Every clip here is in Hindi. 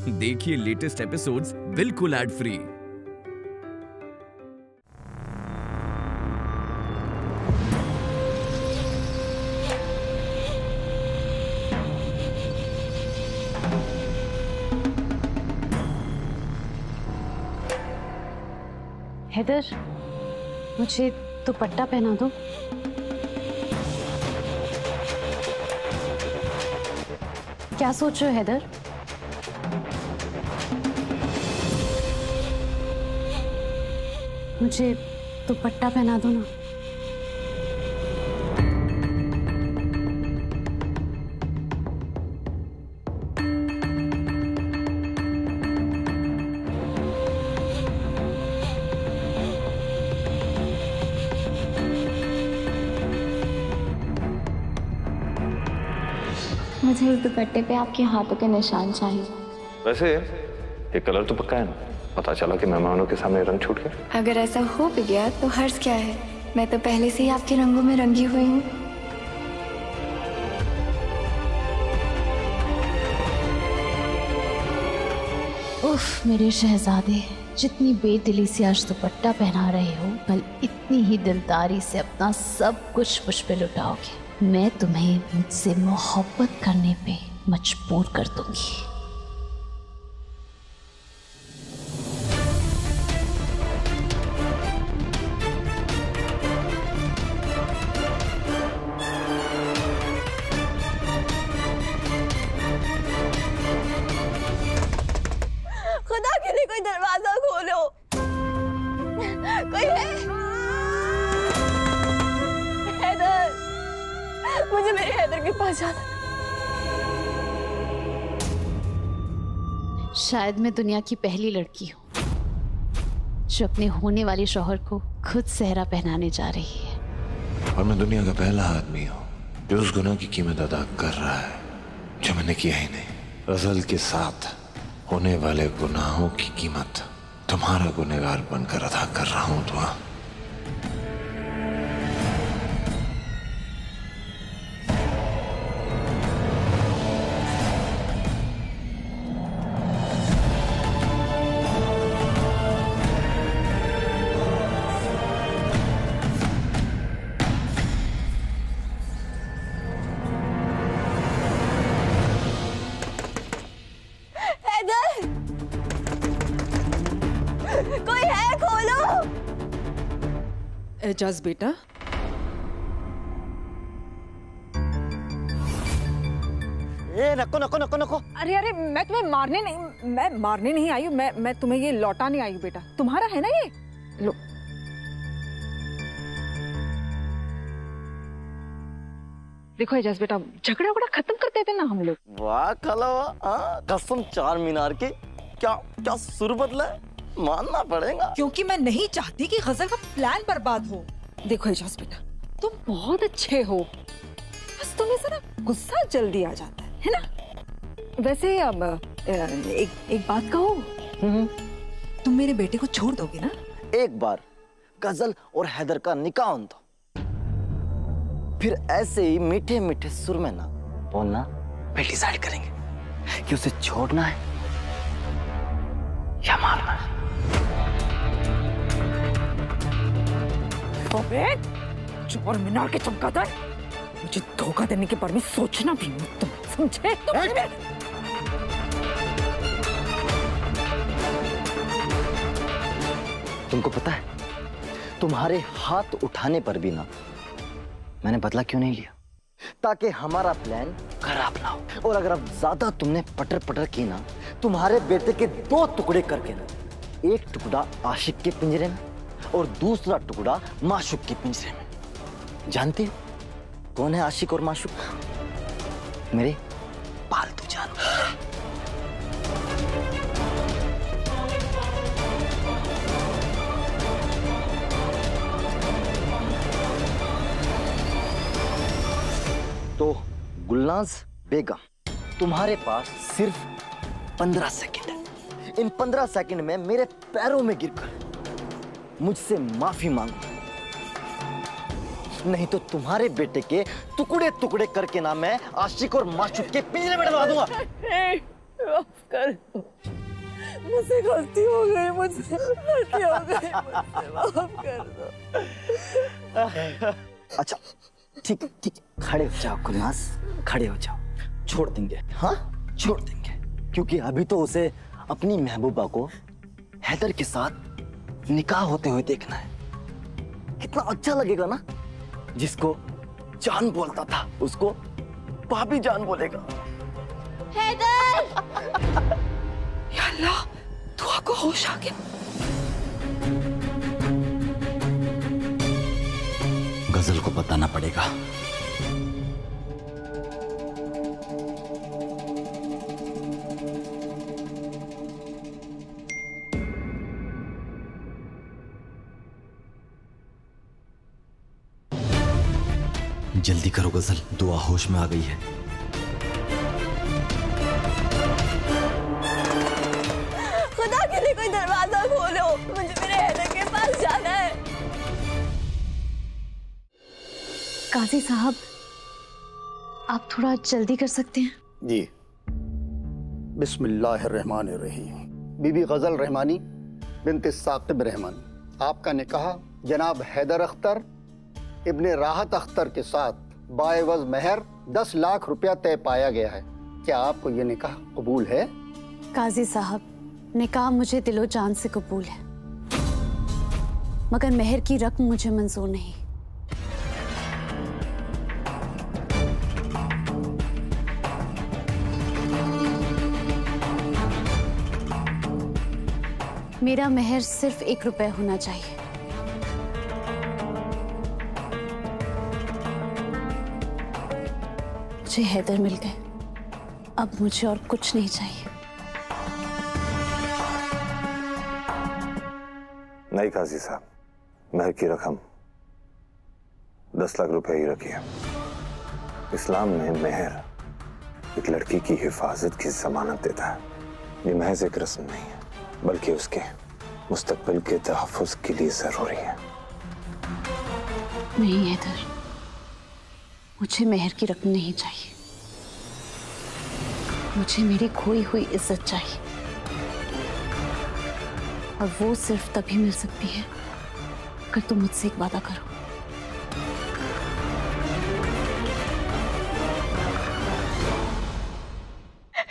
देखिए लेटेस्ट एपिसोड्स बिल्कुल एड फ्री। हैदर, मुझे दुपट्टा पहना दो। क्या सोच रहे हो हैदर? मुझे दुपट्टा पहना दो ना। मुझे इस दुपट्टे पे आपके हाथों के निशान चाहिए। वैसे ये कलर तो पक्का है ना? पता चला कि मेहमानों के सामने रंग छूट गया। अगर ऐसा हो भी गया तो हर्ज क्या है, मैं तो पहले से ही आपके रंगों में रंगी हुई हूँ। उफ मेरे शहजादे, जितनी बेदिली से आज दुपट्टा पहना रहे हो, कल इतनी ही दिलदारी से अपना सब कुछ मुझ पे लुटाओगे। मैं तुम्हें मुझसे मोहब्बत करने पे मजबूर कर दूंगी। खुदा के लिए कोई दरवाजा खोलो, कोई है? हैदर, मुझे मेरे हैदर के पास जाना। शायद मैं दुनिया की पहली लड़की हूँ जो अपने होने वाले शौहर को खुद सेहरा पहनाने जा रही है। और मैं दुनिया का पहला आदमी हूँ जो उस गुनाह की कीमत अदा कर रहा है जो मैंने किया ही नहीं। गजल के साथ होने वाले गुनाहों की कीमत तुम्हारा गुनहगार बनकर अदा कर रहा हूँ। दुआ कोई है, खोलो। एजाज बेटा, ए नको नको नको नको। अरे अरे मैं तुम्हें मारने नहीं आई हूँ। मैं तुम्हें ये लौटाने आई हूँ बेटा। तुम्हारा है ना ये, लो। देखो एजाज बेटा, झगड़ा वगड़ा खत्म कर देते ना हम लोग। वाह खाला वाह, कसम चार मीनार की। क्या क्या सुर बदला है, मानना पड़ेगा। क्योंकि मैं नहीं चाहती कि गजल का प्लान बर्बाद हो। देखो एजाज बेटा, तुम बहुत अच्छे हो, बस तुम्हें जरा गुस्सा जल्दी आ जाता है ना? वैसे अब एक बात कहो, तुम मेरे बेटे को छोड़ दोगे ना? एक बार गजल और हैदर का निकाह हों तो फिर ऐसे ही मीठे मीठे सुर में ना बोलना फिर डिसाइड करेंगे कि उसे छोड़ना है या मारना है। चार मीनार के चमगादड़, मुझे धोखा देने के बारे में सोचना भी मत, तुम समझे? तुमको पता है तुम्हारे हाथ उठाने पर भी ना मैंने बदला क्यों नहीं लिया? ताकि हमारा प्लान खराब ना हो। और अगर अब ज्यादा तुमने पटर पटर की ना, तुम्हारे बेटे के दो टुकड़े करके ना, एक टुकड़ा आशिक के पिंजरे में और दूसरा टुकड़ा माशूक के पिंजरे में। जानते हो कौन है आशिक और माशूक? मेरे पालतू जानवर। तो गुलनाज बेगम, तुम्हारे पास सिर्फ 15 सेकंड है। इन 15 सेकंड में मेरे पैरों में गिरकर मुझसे माफी मांगो, नहीं तो तुम्हारे बेटे के टुकड़े टुकड़े करके ना मैं आशिक और माशूक के पिंजरे में डलवा दूंगा। कर दो, मुझसे गलती हो गई, मुझसे गलती हो गई, मुझसे माफ कर दो। अच्छा ठीक ठीक, खड़े हो जाओ गुलनाज, खड़े हो जाओ। छोड़ देंगे, हाँ छोड़ देंगे, क्योंकि अभी तो उसे अपनी महबूबा को हैदर के साथ निकाह होते हुए देखना है। इतना अच्छा लगेगा ना, जिसको जान बोलता था उसको भाभी जान बोलेगा। हैदर! या अल्लाह, दुआ को होश आ गया। गजल को बताना पड़ेगा। जल्दी करो गजल, दुआ होश में आ गई है। खुदा के लिए कोई दरवाजा खोलो, मुझे मेरे हैदर के पास जाना है। काजी साहब, आप थोड़ा जल्दी कर सकते हैं? जी। बिस्मिल्लाहिर्रहमानिर्रहीम। बीबी गजल रहमानी बिन्त साकिब रहमानी, आपका निकाह जनाब हैदर अख्तर इब्ने राहत अख्तर के साथ बाएवज महर 10 लाख रुपया तय पाया गया है। क्या आपको ये निकाह कबूल है? काजी साहब, निकाह मुझे दिलो जान से कबूल है, मगर मेहर की रकम मुझे मंजूर नहीं। मेरा मेहर सिर्फ 1 रुपए होना चाहिए। मुझे हैदर मिल गए, अब मुझे और कुछ नहीं चाहिए। नहीं काजी साहब, महर की रकम 10 लाख रुपए ही रखिए। इस्लाम में मेहर एक लड़की की हिफाजत की जमानत देता है। ये महज एक रस्म नहीं है, बल्कि उसके मुस्तकबिल के तहफ़्फ़ुज़ के लिए जरूरी है। नहीं हैदर, मुझे मेहर की रकम नहीं चाहिए। मुझे मेरी खोई हुई इज्जत चाहिए, और वो सिर्फ तभी मिल सकती है अगर तुम मुझसे एक वादा करो।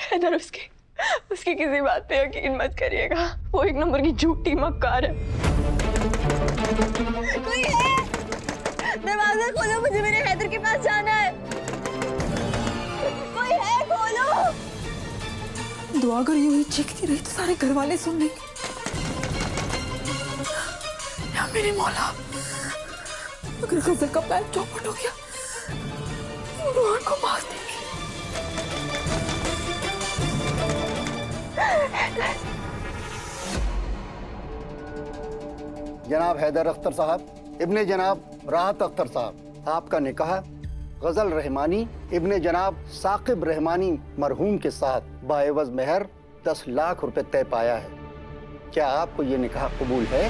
हैदर, उसकी किसी बात पे यकीन मत करिएगा, वो 1 नंबर की झूठी मक्कार है। कोई है? दरवाजा खोलो, मुझे मेरे हैदर के पास जाना है। कोई है? खोलो। दुआ अगर यूं ही चीखती रही तो सारे घर वाले सुन लेंगे। या मेरे मौला, अगर गजल का प्लान चौपट हो गया तो रोहन को मार देंगे। जनाब हैदर अख्तर साहब इब्ने जनाब राहत अख्तर साहब, आपका निकाह गजल रहमानी इब्ने जनाब साकिब रहमानी मरहूम के साथ बाएवज महर 10 लाख रुपए तय पाया है। क्या आपको ये निकाह कबूल है?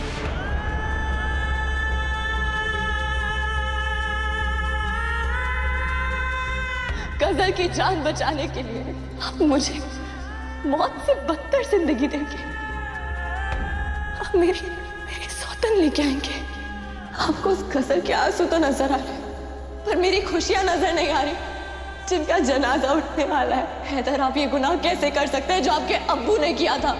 गजल की जान बचाने के लिए आप मुझे मौत से बदतर जिंदगी देंगे। आप मेरी सौतन लेके आएंगे। आपको उस गजल के आंसू तो नजर आ रहे, पर मेरी खुशियां नजर नहीं आ रही, जिनका जनाजा उठने वाला है। हैदर, आप ये गुनाह कैसे कर सकते हैं जो आपके अब्बू ने किया था?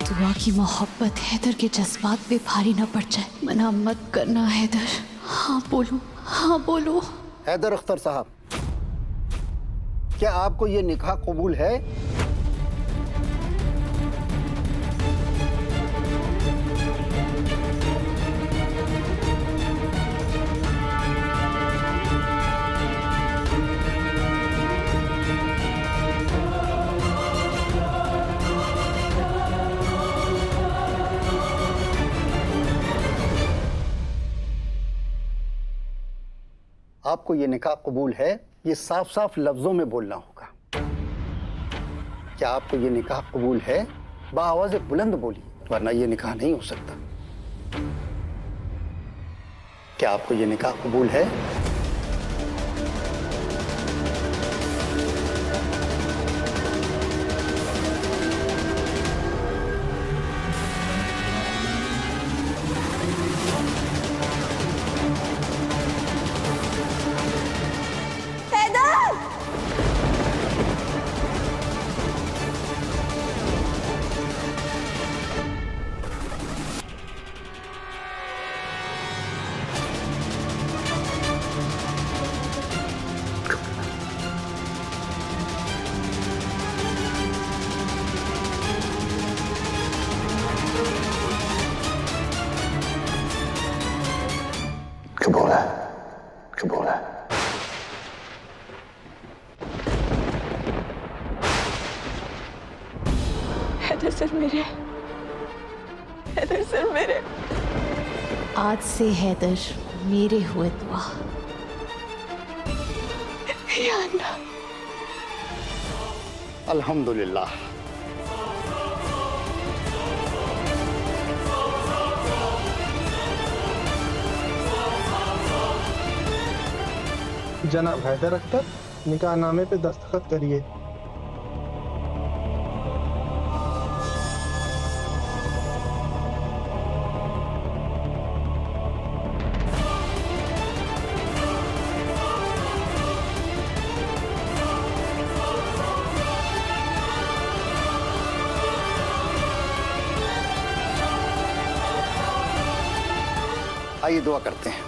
दुआ की मोहब्बत हैदर के जज्बात पे भारी न पड़ जाए। मना मत करना हैदर। हाँ बोलो, हाँ बोलो। हैदर अख्तर साहब, क्या आपको ये निकाह कबूल है? आपको ये निकाह कबूल है? ये साफ साफ लफ्जों में बोलना होगा। क्या आपको ये निकाह कबूल है? बाआवाज़ बुलंद बोलिए, वरना ये निकाह नहीं हो सकता। क्या आपको ये निकाह कबूल है? हैदर सिर्फ मेरे, हैदर सिर्फ मेरे। आज से हैदर मेरे हुए दुआ। या अल्लाह। अल्हम्दुलिल्लाह। जनाब हैदर अख्तर, निकाहनामे पे दस्तखत करिए। आइए दुआ करते हैं।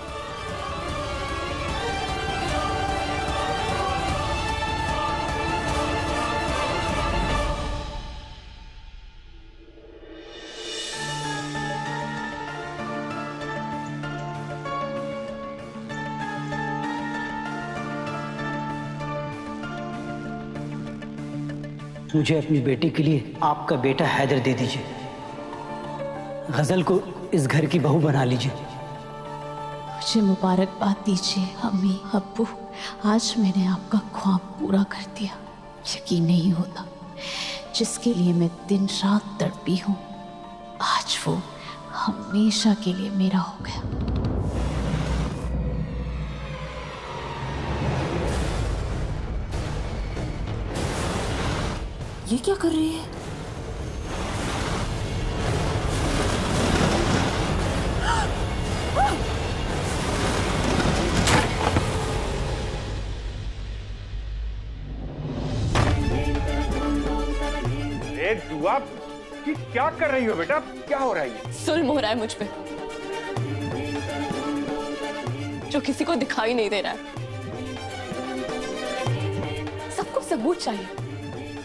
मुझे अपनी बेटी के लिए आपका बेटा हैदर दे दीजिए। गजल को इस घर की बहू बना लीजिए। मुझे मुबारकबाद दीजिए अम्मी अब्बू, आज मैंने आपका ख्वाब पूरा कर दिया। यकीन नहीं होता, जिसके लिए मैं दिन रात तड़पी हूँ, आज वो हमेशा के लिए मेरा हो गया। ये क्या कर रही है? दुआ कि क्या कर रही हो बेटा? क्या हो रहा है ये? जुल्म हो रहा है मुझ पे, जो किसी को दिखाई नहीं दे रहा है। सबको सबूत चाहिए,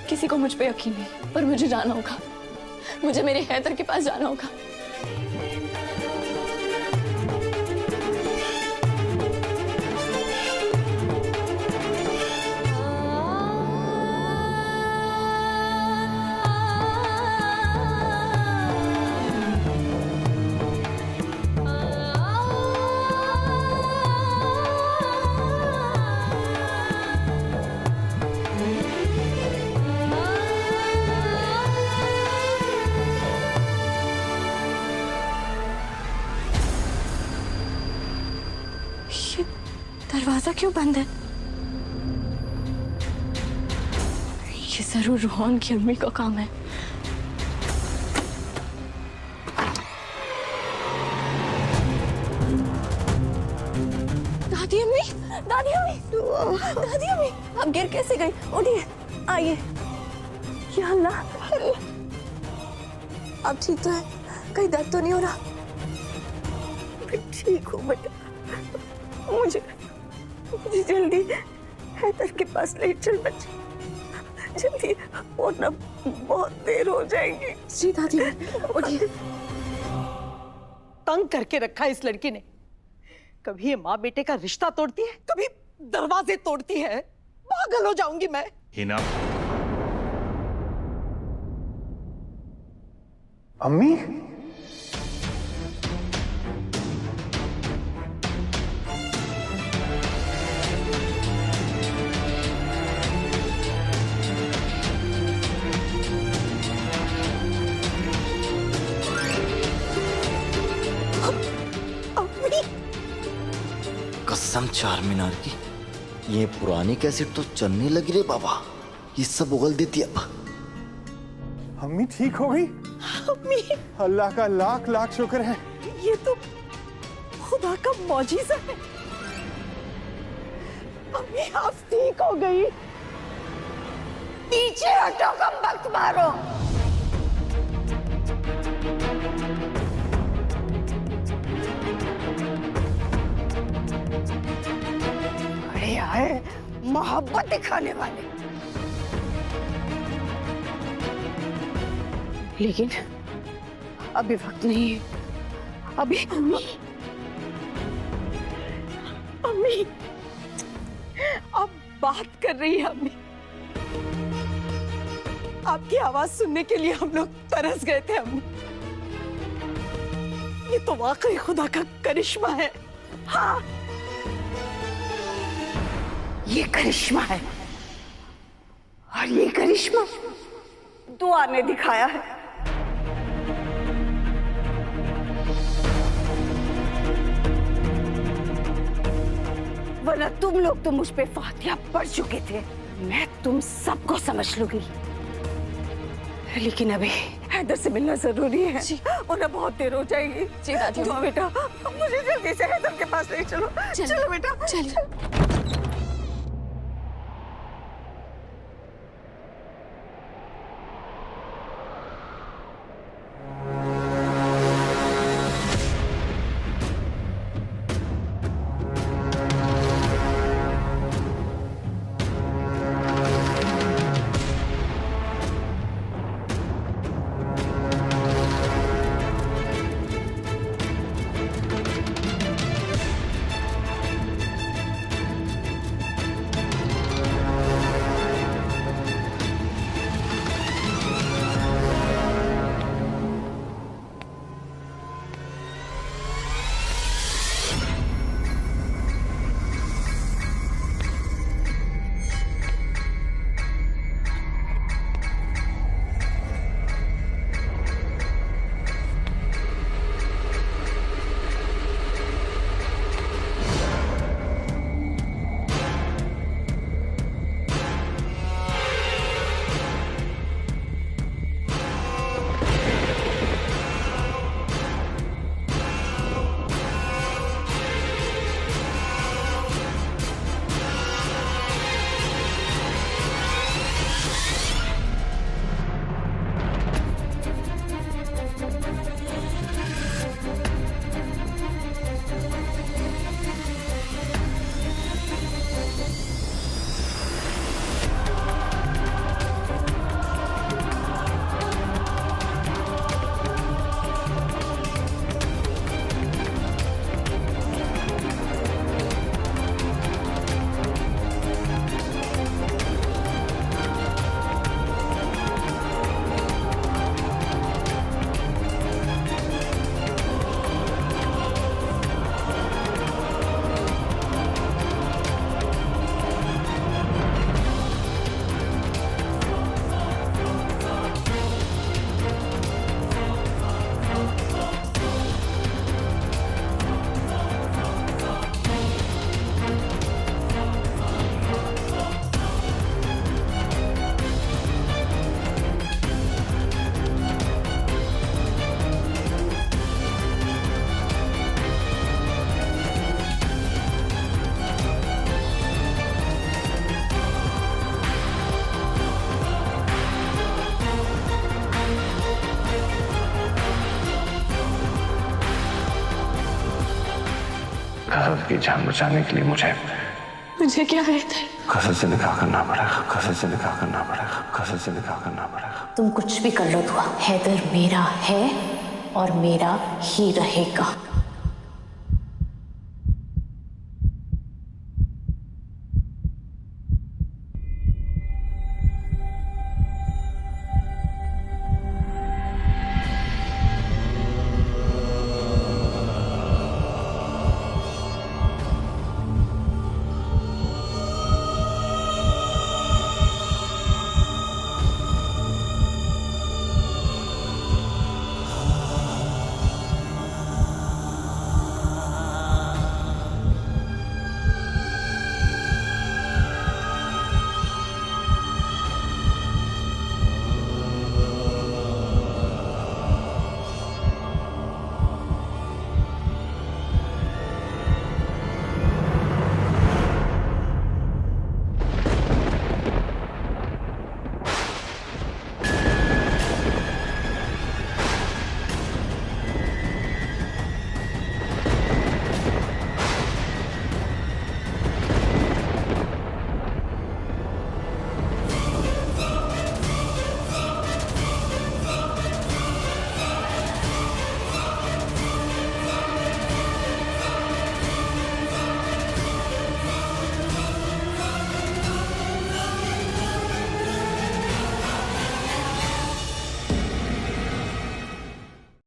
किसी को मुझ पे यकीन नहीं। पर मुझे जाना होगा, मुझे मेरे हैदर के पास जाना होगा। दरवाजा क्यों बंद है? ये जरूर रूहान की अम्मी का काम है। दादी अम्मी, दादी अम्मी, दादी अम्मी, आप गिर कैसे गई? उठिए, आइए। या अल्लाह, आप ठीक तो है? कहीं दर्द तो नहीं हो रहा? मैं ठीक हूँ बेटा। मुझे जल्दी हैदर के पास ले चल बच्चे, जल्दी, वरना बहुत देर हो जाएगी। जी दादी, उठिए। तंग करके रखा है इस लड़की ने। कभी ये माँ बेटे का रिश्ता तोड़ती है, कभी दरवाजे तोड़ती है। पागल हो जाऊंगी मैं। हिना, अम्मी, कसम चार मीनार की, ये पुरानी कैसेट तो चलने लगी रे बाबा। ये सब उगल देती अब। अम्मी ठीक हो गई? अम्मी, अल्लाह का लाख लाख शुक्र है। ये तो खुदा का मौजिज़ा है। अम्मी आप ठीक हो गई। पीछे हटो, कम वक्त मारो। अरे आए मोहब्बत दिखाने वाले। लेकिन अभी वक्त नहीं है। अभी अम्मी, अम्मी अब बात कर रही है। अम्मी आपकी आवाज सुनने के लिए हम लोग तरस गए थे अम्मी। ये तो वाकई खुदा का करिश्मा है। हाँ, ये करिश्मा है और ये करिश्मा दुआ ने दिखाया है। वरना तुम लोग तो मुझ पे फातिहा पढ़ चुके थे, मैं तुम सबको समझ लूंगी। लेकिन अभी हैदर से मिलना जरूरी है, उन्हें बहुत देर हो जाएगी। जी दादी। तो बेटा मुझे जल्दी से हैदर के पास ले चलो। चलो बेटा चलिए। गजल की जान बचाने के लिए मुझे क्या है? गजल से निकाह करना पड़ेगा, गजल से निकाह करना पड़ेगा, गजल से निकाह करना पड़ेगा। तुम कुछ भी कर लो दुआ, हैदर मेरा है और मेरा ही रहेगा।